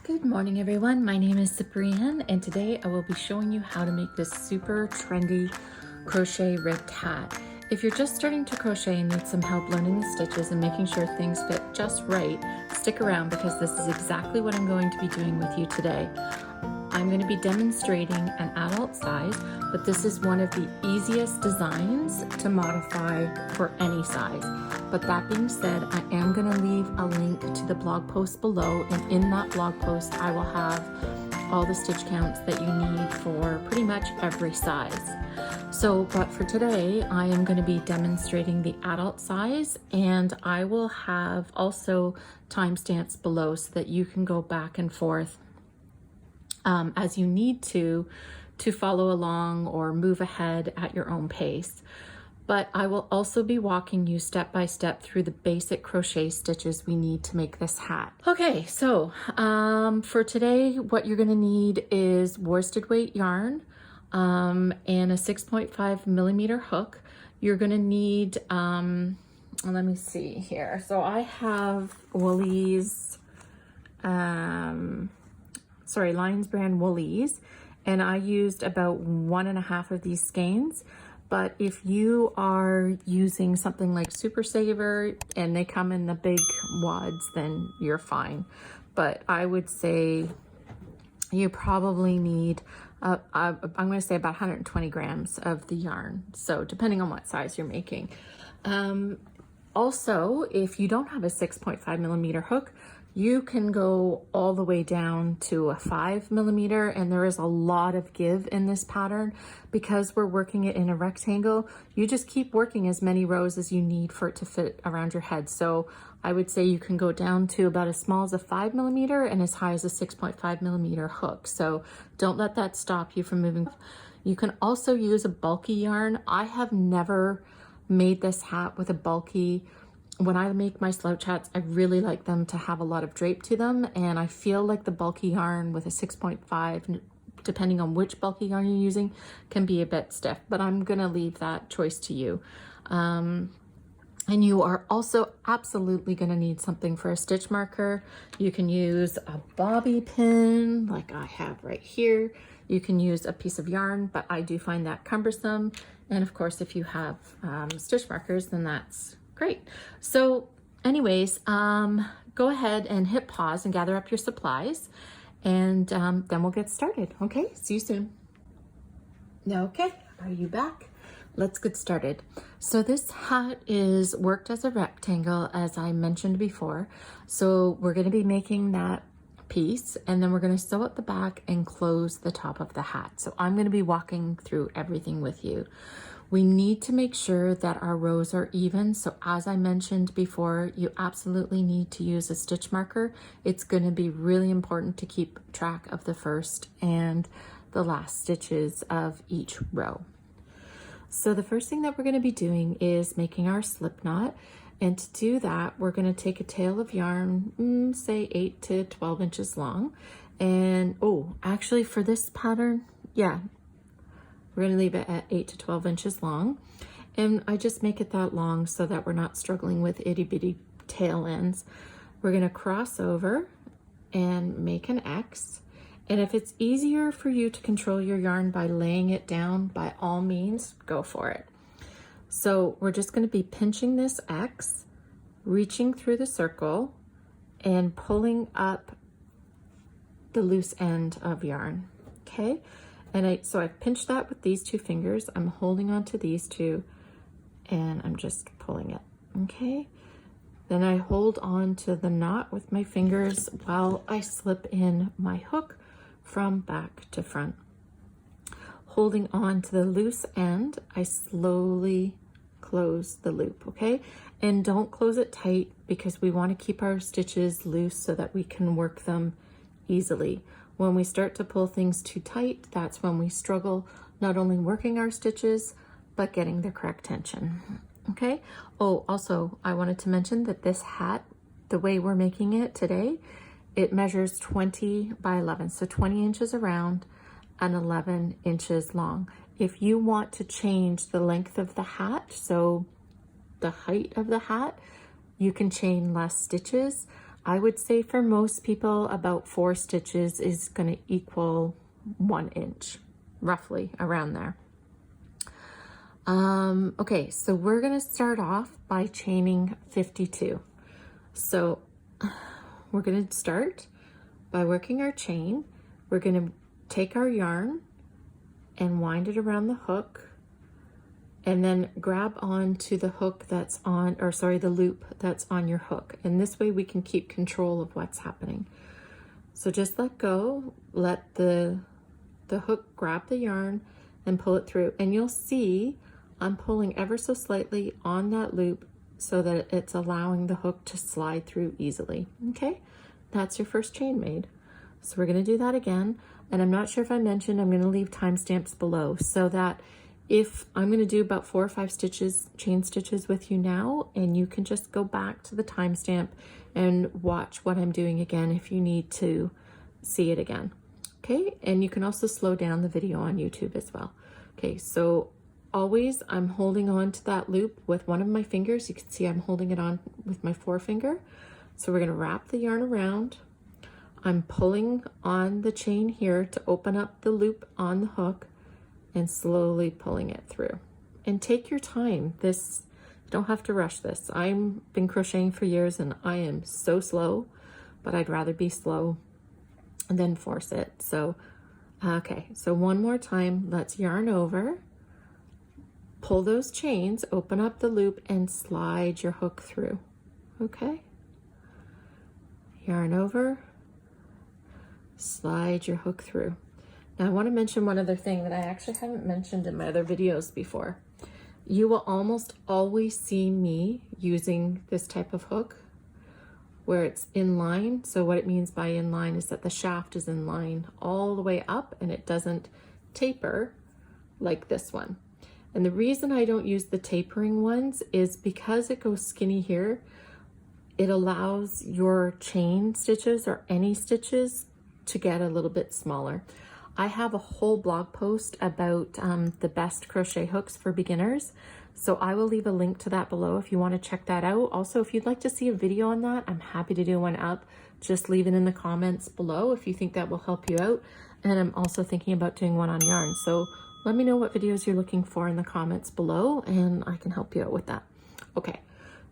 Good morning everyone, my name is Cyprienne and today I will be showing you how to make this super trendy crochet ribbed hat. If you're just starting to crochet and need some help learning the stitches and making sure things fit just right, stick around because this is exactly what I'm going to be doing with you today. I'm going to be demonstrating an adult size, but this is one of the easiest designs to modify for any size. But that being said, I am going to leave a link to the blog post below, and in that blog post I will have all the stitch counts that you need for pretty much every size. But for today I am going to be demonstrating the adult size, and I will have also timestamps below so that you can go back and forth as you need to follow along or move ahead at your own pace. But I will also be walking you step by step through the basic crochet stitches we need to make this hat. Okay, so for today, what you're gonna need is worsted weight yarn and a 6.5 millimeter hook. You're gonna need, let me see here. So I have Woolies, Lions brand Woolies, and I used about 1.5 of these skeins. But if you are using something like Super Saver and they come in the big wads, then you're fine. But I would say you probably need, I'm going to say about 120 grams of the yarn. So depending on what size you're making. Also, if you don't have a 6.5 millimeter hook, you can go all the way down to a 5 millimeter, and there is a lot of give in this pattern because we're working it in a rectangle. You just keep working as many rows as you need for it to fit around your head. So I would say you can go down to about as small as a 5 millimeter and as high as a 6.5 millimeter hook. So don't let that stop you from moving. You can also use a bulky yarn. I have never made this hat with a bulky. When I make my slouch hats, I really like them to have a lot of drape to them, and I feel like the bulky yarn with a 6.5, depending on which bulky yarn you're using, can be a bit stiff, but I'm gonna leave that choice to you. And you are also absolutely gonna need something for a stitch marker. You can use a bobby pin like I have right here. You can use a piece of yarn, but I do find that cumbersome. And of course, if you have stitch markers, then that's great. So anyways, go ahead and hit pause and gather up your supplies, and then we'll get started. Okay, see you soon. Okay, are you back? Let's get started. So this hat is worked as a rectangle, as I mentioned before. So we're going to be making that piece, and then we're going to sew at the back and close the top of the hat. So I'm going to be walking through everything with you. We need to make sure that our rows are even. So as I mentioned before, you absolutely need to use a stitch marker. It's going to be really important to keep track of the first and the last stitches of each row. So the first thing that we're going to be doing is making our slip knot. And to do that, we're going to take a tail of yarn, say 8 to 12 inches long. And actually for this pattern, we're going to leave it at 8 to 12 inches long. And I just make it that long so that we're not struggling with itty bitty tail ends. We're going to cross over and make an X. And if it's easier for you to control your yarn by laying it down, by all means, go for it. So we're just going to be pinching this X, reaching through the circle, and pulling up the loose end of yarn. Okay. And so I've pinched that with these two fingers. I'm holding on to these two and I'm just pulling it, okay? Then I hold on to the knot with my fingers while I slip in my hook from back to front. Holding on to the loose end, I slowly close the loop, okay? And don't close it tight because we want to keep our stitches loose so that we can work them easily. When we start to pull things too tight, that's when we struggle not only working our stitches, but getting the correct tension, okay? Also, I wanted to mention that this hat, the way we're making it today, it measures 20 by 11, so 20 inches around and 11 inches long. If you want to change the length of the hat, so the height of the hat, you can chain less stitches. I would say for most people, about 4 stitches is going to equal 1 inch, roughly around there. Okay, so we're going to start off by chaining 52. So we're going to start by working our chain. We're going to take our yarn and wind it around the hook, and then grab onto the hook that's on, or sorry, the loop that's on your hook. And this way we can keep control of what's happening. So just let go, let the hook grab the yarn and pull it through. And you'll see I'm pulling ever so slightly on that loop so that it's allowing the hook to slide through easily. Okay, that's your first chain made. So we're going to do that again. And I'm not sure if I mentioned, I'm going to leave timestamps below so that if I'm going to do about 4 or 5 stitches, chain stitches with you now, and you can just go back to the timestamp and watch what I'm doing again if you need to see it again. Okay, and you can also slow down the video on YouTube as well. Okay, so always I'm holding on to that loop with one of my fingers. You can see I'm holding it on with my forefinger. So we're going to wrap the yarn around. I'm pulling on the chain here to open up the loop on the hook and slowly pulling it through. And take your time. You don't have to rush this. I've been crocheting for years and I am so slow, but I'd rather be slow than force it. So, okay, so one more time, let's yarn over, pull those chains, open up the loop and slide your hook through. Okay, yarn over, slide your hook through. Now I want to mention one other thing that I actually haven't mentioned in my other videos before. You will almost always see me using this type of hook where it's in line. So what it means by in line is that the shaft is in line all the way up and it doesn't taper like this one. And the reason I don't use the tapering ones is because it goes skinny here. It allows your chain stitches or any stitches to get a little bit smaller. I have a whole blog post about the best crochet hooks for beginners. So I will leave a link to that below if you want to check that out. Also, if you'd like to see a video on that, I'm happy to do one up. Just leave it in the comments below if you think that will help you out. And I'm also thinking about doing one on yarn. So let me know what videos you're looking for in the comments below and I can help you out with that. Okay,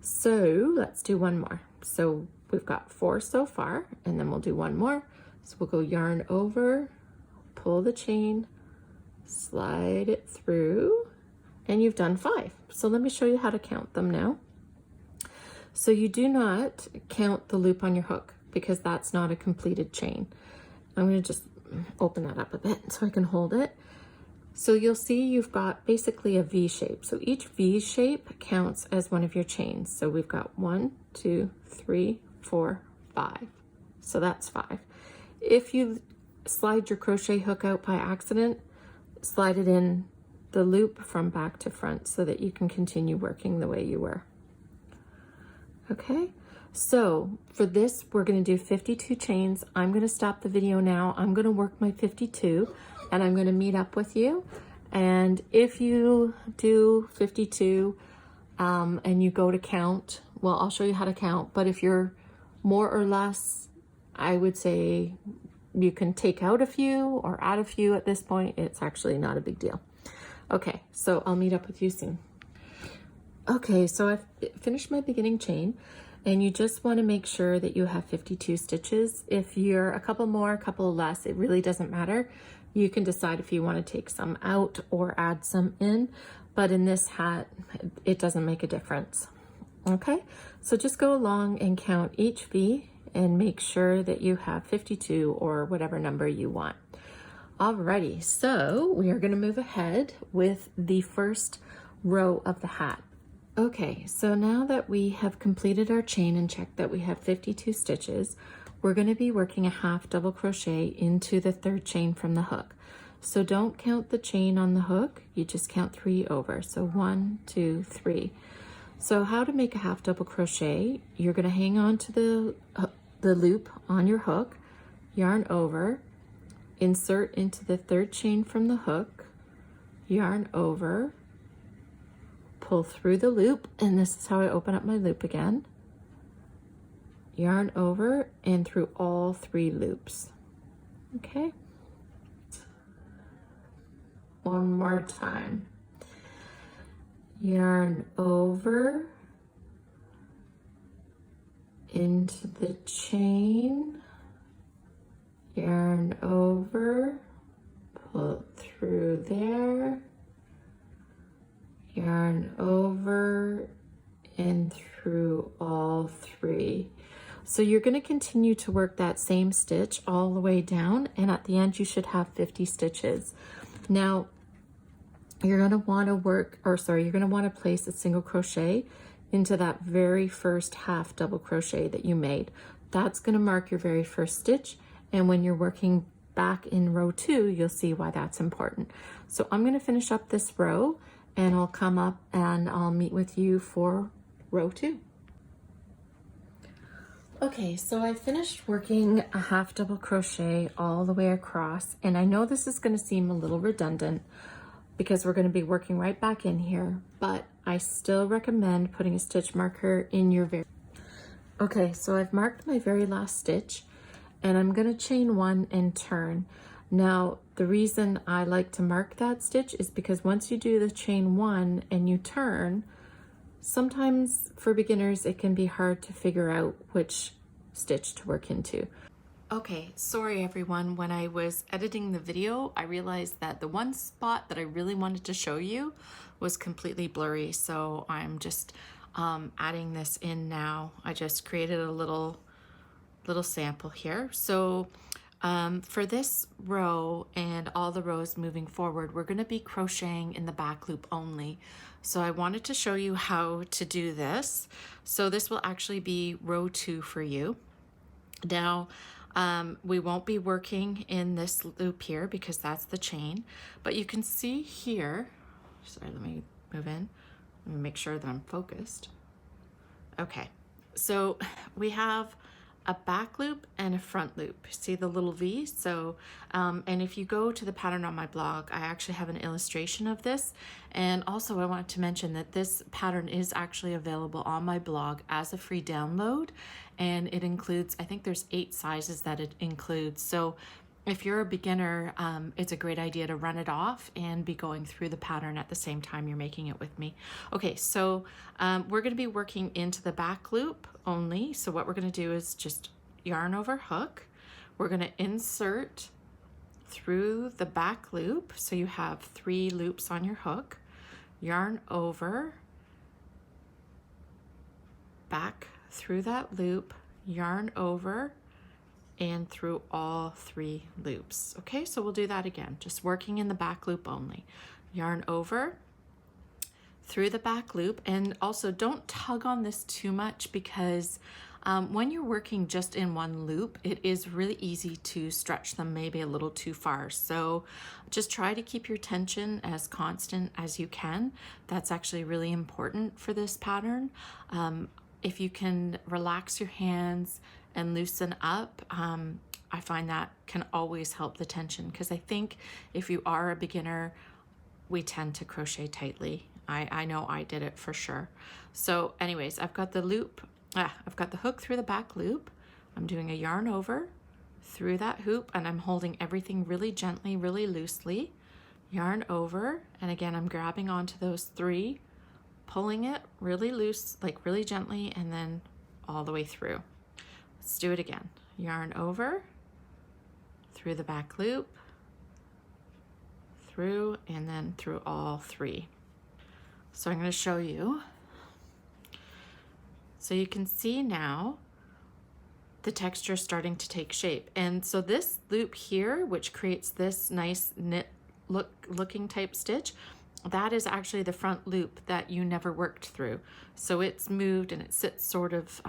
so let's do one more. So we've got 4 so far and then we'll do one more. So we'll go yarn over, pull the chain, slide it through, and you've done 5. So let me show you how to count them now. So you do not count the loop on your hook because that's not a completed chain. I'm going to just open that up a bit so I can hold it. So you'll see you've got basically a V shape. So each V shape counts as one of your chains. So we've got 1, 2, 3, 4, 5. So that's 5. If you slide your crochet hook out by accident, slide it in the loop from back to front so that you can continue working the way you were. Okay, so for this, we're going to do 52 chains. I'm going to stop the video now. I'm going to work my 52 and I'm going to meet up with you. And if you do 52 and you go to count, well, I'll show you how to count. But if you're more or less, I would say you can take out a few or add a few at this point. It's actually not a big deal. Okay, so I'll meet up with you soon. Okay, so I've finished my beginning chain and you just want to make sure that you have 52 stitches. If you're a couple more, a couple less, it really doesn't matter. You can decide if you want to take some out or add some in, but in this hat, it doesn't make a difference. Okay, so just go along and count each V and make sure that you have 52 or whatever number you want. Alrighty, so we are going to move ahead with the first row of the hat. Okay, so now that we have completed our chain and checked that we have 52 stitches, we're going to be working a half double crochet into the 3rd chain from the hook. So don't count the chain on the hook, you just count 3 over. So 1, 2, 3. So how to make a half double crochet, you're going to hang on to the loop on your hook, yarn over, insert into the 3rd chain from the hook, yarn over, pull through the loop, and this is how I open up my loop again. yarn over and through all 3 loops. Okay, one more time. Yarn over into the chain, yarn over, pull through there, yarn over and through all 3. So you're going to continue to work that same stitch all the way down, and at the end you should have 50 stitches. Now you're going to want to you're going to want to place a single crochet into that very first half double crochet that you made. That's going to mark your very first stitch, and when you're working back in row 2, you'll see why that's important. So I'm going to finish up this row, and I'll come up and I'll meet with you for row 2. Okay, so I finished working a half double crochet all the way across, and I know this is going to seem a little redundant because we're going to be working right back in here, but I still recommend putting a stitch marker in your Okay, so I've marked my very last stitch, and I'm going to chain 1 and turn. Now, the reason I like to mark that stitch is because once you do the chain 1 and you turn, sometimes for beginners it can be hard to figure out which stitch to work into. Okay, sorry everyone, when I was editing the video, I realized that the one spot that I really wanted to show you was completely blurry, so I'm just adding this in now. I just created a little sample here. So for this row and all the rows moving forward, we're going to be crocheting in the back loop only. So I wanted to show you how to do this. So this will actually be row 2 for you. Now, we won't be working in this loop here because that's the chain, but you can see here, sorry, let me move in, let me make sure that I'm focused. Okay, so we have a back loop and a front loop. See the little V? So, and if you go to the pattern on my blog, I actually have an illustration of this. And also I want to mention that this pattern is actually available on my blog as a free download. And it includes, I think there's 8 sizes that it includes. So if you're a beginner, it's a great idea to run it off and be going through the pattern at the same time you're making it with me. Okay, so we're going to be working into the back loop only. So what we're going to do is just yarn over hook. We're going to insert through the back loop. So you have 3 loops on your hook. Yarn over, back through that loop, yarn over, and through all 3 loops. Okay, so we'll do that again, just working in the back loop only. Yarn over, through the back loop, and also don't tug on this too much because when you're working just in one loop, it is really easy to stretch them maybe a little too far. So just try to keep your tension as constant as you can. That's actually really important for this pattern. If you can relax your hands and loosen up, I find that can always help the tension, because I think if you are a beginner, we tend to crochet tightly. I know I did it for sure. So anyways, I've got the loop, I've got the hook through the back loop. I'm doing a yarn over through that hoop, and I'm holding everything really gently, really loosely. Yarn over, and again, I'm grabbing onto those 3, pulling it really loose, like really gently, and then all the way through. Let's do it again. Yarn over, through the back loop, through, and then through all 3. So I'm going to show you. So you can see now the texture starting to take shape. And so this loop here, which creates this nice knit looking type stitch, that is actually the front loop that you never worked through. So it's moved and it sits sort of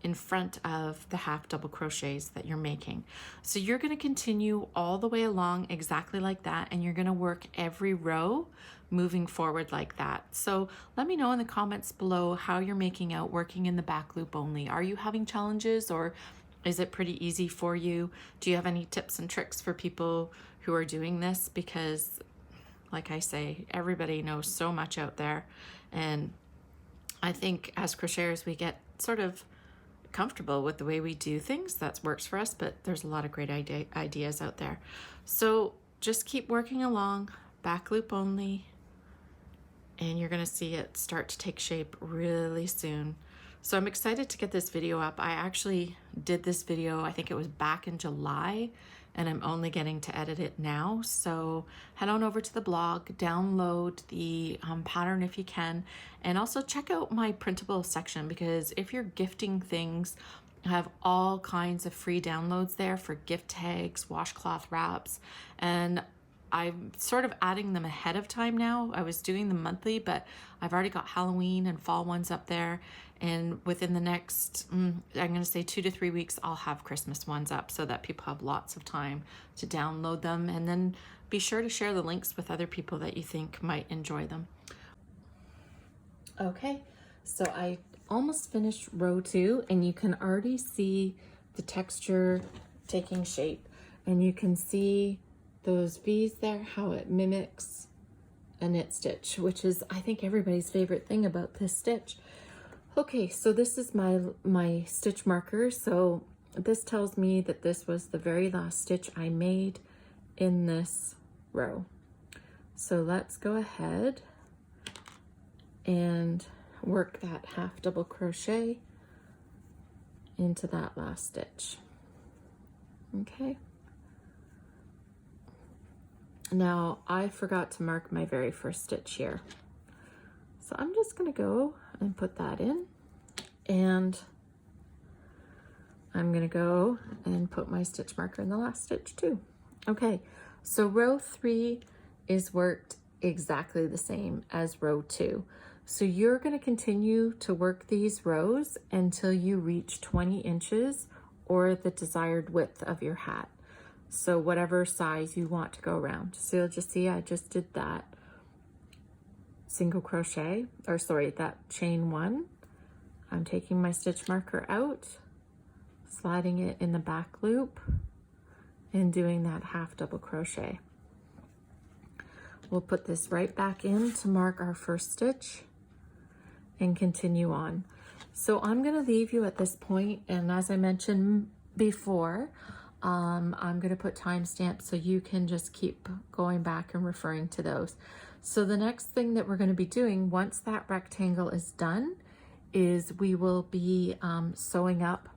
in front of the half double crochets that you're making. So you're going to continue all the way along exactly like that, and you're going to work every row moving forward like that. So let me know in the comments below how you're making out working in the back loop only. Are you having challenges, or is it pretty easy for you? Do you have any tips and tricks for people who are doing this? Because like I say, everybody knows so much out there, and I think as crocheters we get sort of comfortable with the way we do things. That works for us, but there's a lot of great ideas out there. So just keep working along, back loop only, and you're gonna see it start to take shape really soon. So I'm excited to get this video up. I actually did this video, I think it was back in July, and I'm only getting to edit it now. So head on over to the blog, download the pattern if you can, and also check out my printable section, because if you're gifting things, I have all kinds of free downloads there for gift tags, washcloth wraps, and I'm sort of adding them ahead of time now. I was doing them monthly, but I've already got Halloween and fall ones up there. And within the next, I'm gonna say 2 to 3 weeks, I'll have Christmas ones up so that people have lots of time to download them. And then be sure to share the links with other people that you think might enjoy them. Okay, so I almost finished row 2, and you can already see the texture taking shape. And you can see those V's there, how it mimics a knit stitch, which is, I think, everybody's favorite thing about this stitch. Okay, so this is my stitch marker. So this tells me that this was the very last stitch I made in this row. So let's go ahead and work that half double crochet into that last stitch. Okay. Now, I forgot to mark my very first stitch here. So I'm just gonna go and put that in, and I'm gonna go and put my stitch marker in the last stitch too. Okay, so row 3 is worked exactly the same as row 2. So you're gonna continue to work these rows until you reach 20 inches or the desired width of your hat. So whatever size you want to go around. So you'll just see I just did that single crochet, or sorry, that chain 1. I'm taking my stitch marker out, sliding it in the back loop, and doing that half double crochet. We'll put this right back in to mark our first stitch and continue on. So I'm gonna leave you at this point, and as I mentioned before, I'm gonna put timestamps so you can just keep going back and referring to those. So the next thing that we're gonna be doing once that rectangle is done is we will be sewing up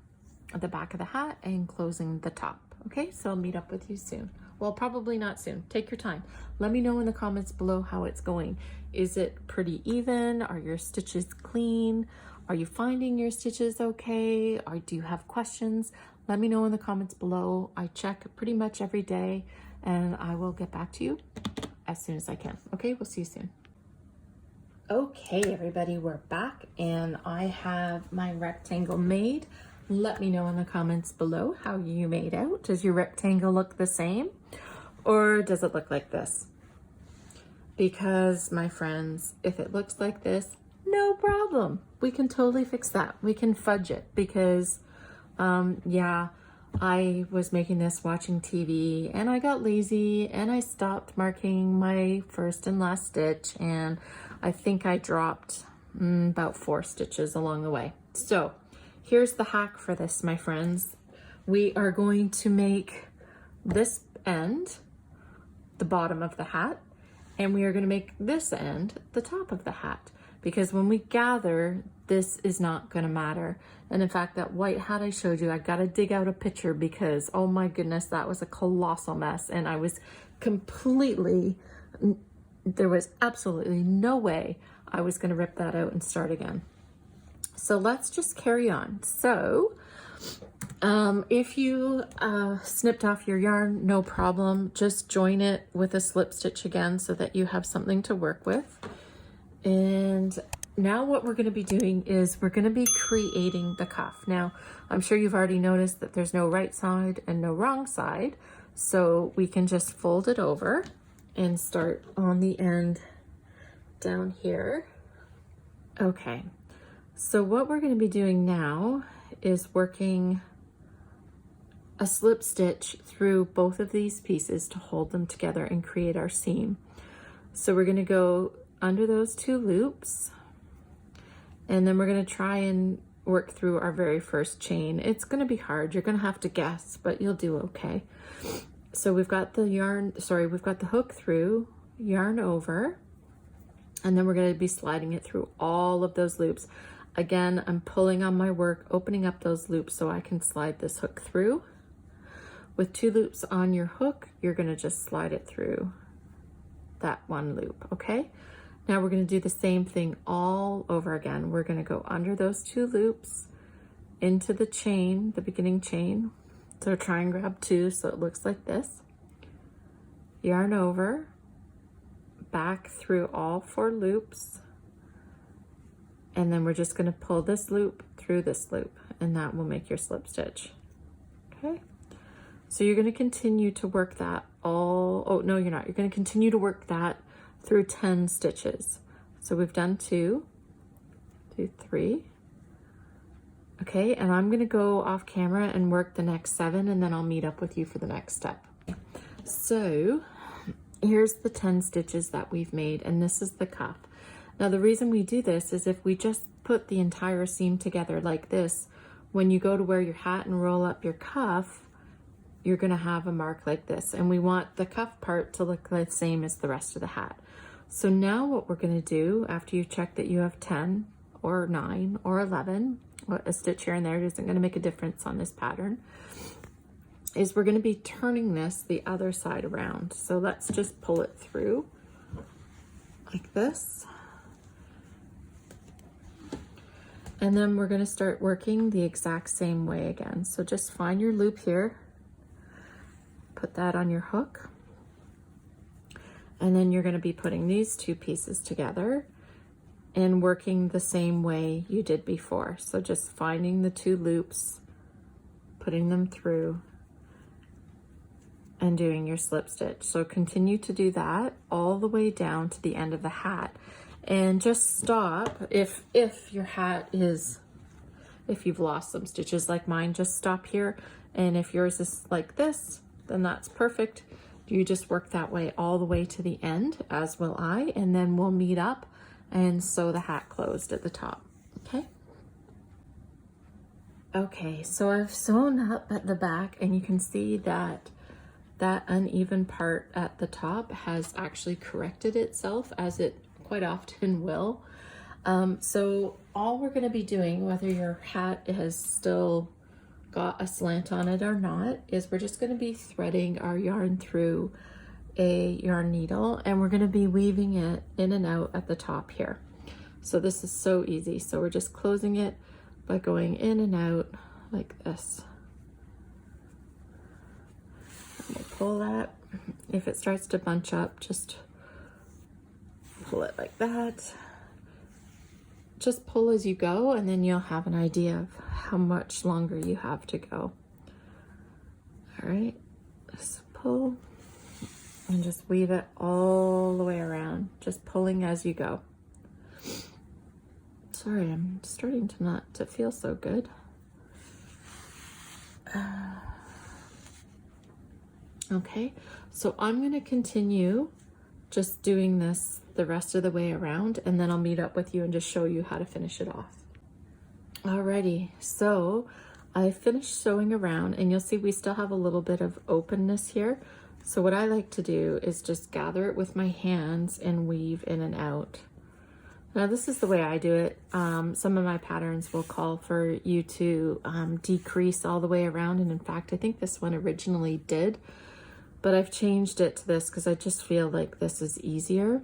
the back of the hat and closing the top. Okay, so I'll meet up with you soon. Well, probably not soon. Take your time. Let me know in the comments below how it's going. Is it pretty even? Are your stitches clean? Are you finding your stitches okay? Or do you have questions? Let me know in the comments below. I check pretty much every day, and I will get back to you as soon as I can. Okay, we'll see you soon. Okay, everybody, we're back, and I have my rectangle made. Let me know in the comments below how you made out. Does your rectangle look the same, or does it look like this? Because, my friends, if it looks like this, no problem. We can totally fix that. We can fudge it, because yeah, I was making this watching TV, and I got lazy and I stopped marking my first and last stitch, and I think I dropped about 4 stitches along the way. So here's the hack for this, my friends. We are going to make this end the bottom of the hat, and we are going to make this end the top of the hat, because when we gather, this is not going to matter. And in fact, that white hat I showed you, I got to dig out a picture, because oh my goodness, that was a colossal mess, and I was completely, there was absolutely no way I was going to rip that out and start again. So let's just carry on. So if you snipped off your yarn, no problem. Just join it with a slip stitch again so that you have something to work with. And now what we're going to be doing is we're going to be creating the cuff. Now, I'm sure you've already noticed that there's no right side and no wrong side. So we can just fold it over and start on the end down here. Okay. So what we're going to be doing now is working a slip stitch through both of these pieces to hold them together and create our seam. So we're going to go under those 2 loops, and then we're going to try and work through our very first chain. It's going to be hard. You're going to have to guess, but you'll do okay. So we've got the we've got the hook through, yarn over, and then we're going to be sliding it through all of those loops. Again, I'm pulling on my work, opening up those loops so I can slide this hook through. With 2 loops on your hook, you're going to just slide it through that 1 loop, okay? Now we're going to do the same thing all over again. We're going to go under those 2 loops into the chain, the beginning chain. So try and grab 2 so it looks like this. Yarn over, back through all 4 loops, and then we're just going to pull this loop through this loop, and that will make your slip stitch. Okay, so you're going to continue to work that you're not. You're going to continue to work that through 10 stitches. So we've done 2, 3. Okay, and I'm going to go off camera and work the next 7, and then I'll meet up with you for the next step. So here's the 10 stitches that we've made, and this is the cuff. Now the reason we do this is if we just put the entire seam together like this, when you go to wear your hat and roll up your cuff, you're going to have a mark like this, and we want the cuff part to look the same as the rest of the hat. So now what we're going to do, after you check that you have 10 or 9 or 11, a stitch here and there isn't going to make a difference on this pattern, is we're going to be turning this the other side around. So let's just pull it through like this. And then we're going to start working the exact same way again. So just find your loop here, put that on your hook, and then you're going to be putting these 2 pieces together and working the same way you did before. So just finding the 2 loops, putting them through, and doing your slip stitch. So continue to do that all the way down to the end of the hat. And just stop if your hat is, if you've lost some stitches like mine, just stop here. And if yours is like this, then that's perfect. You just work that way all the way to the end, as will I, and then we'll meet up and sew the hat closed at the top, okay? Okay, so I've sewn up at the back, and you can see that that uneven part at the top has actually corrected itself, as it quite often will. So all we're going to be doing, whether your hat has still got a slant on it or not, is we're just going to be threading our yarn through a yarn needle, and we're going to be weaving it in and out at the top here. So this is so easy. So we're just closing it by going in and out like this. And we'll pull that. If it starts to bunch up, just pull it like that. Just pull as you go, and then you'll have an idea of how much longer you have to go. All right, just pull and just weave it all the way around, just pulling as you go. Sorry, I'm starting to not to feel so good. Okay, so I'm going to continue just doing this the rest of the way around, and then I'll meet up with you and just show you how to finish it off. Alrighty, so I finished sewing around, and you'll see we still have a little bit of openness here. So what I like to do is just gather it with my hands and weave in and out. Now this is the way I do it. Some of my patterns will call for you to decrease all the way around, and in fact I think this one originally did, but I've changed it to this because I just feel like this is easier.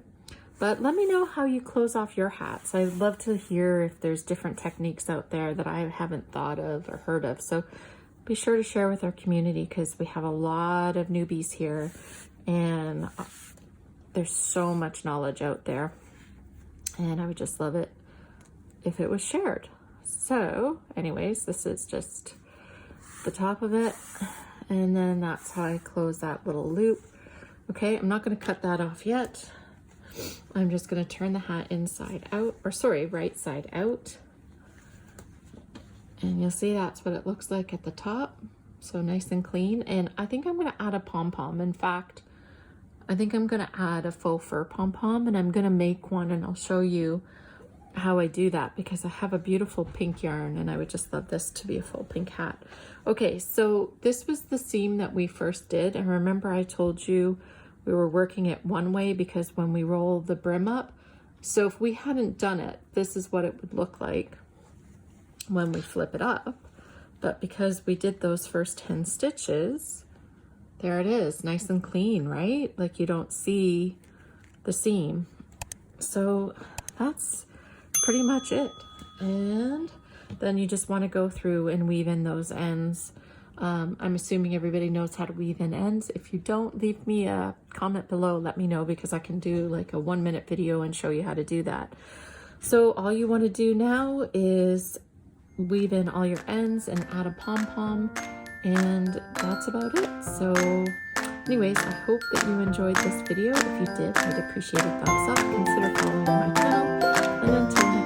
But let me know how you close off your hats. I'd love to hear if there's different techniques out there that I haven't thought of or heard of. So be sure to share with our community, because we have a lot of newbies here, and there's so much knowledge out there. And I would just love it if it was shared. So anyways, this is just the top of it. And then that's how I close that little loop. Okay, I'm not going to cut that off yet. I'm just going to turn the hat inside out, or sorry, right side out. And you'll see that's what it looks like at the top. So nice and clean. And I think I'm going to add a pom-pom. In fact, I think I'm going to add a faux fur pom-pom, and I'm going to make one, and I'll show you how I do that because I have a beautiful pink yarn and I would just love this to be a full pink hat. Okay, so this was the seam that we first did, and remember I told you we were working it one way because when we roll the brim up, so if we hadn't done it, this is what it would look like when we flip it up. But because we did those first 10 stitches, there it is, nice and clean, right? Like you don't see the seam. So that's pretty much it. And then you just want to go through and weave in those ends. I'm assuming everybody knows how to weave in ends. If you don't, leave me a comment below, let me know, because I can do like a 1-minute video and show you how to do that. So all you want to do now is weave in all your ends and add a pom-pom, and that's about it. So anyways, I hope that you enjoyed this video. If you did, I'd appreciate a thumbs up. Consider following my channel, and until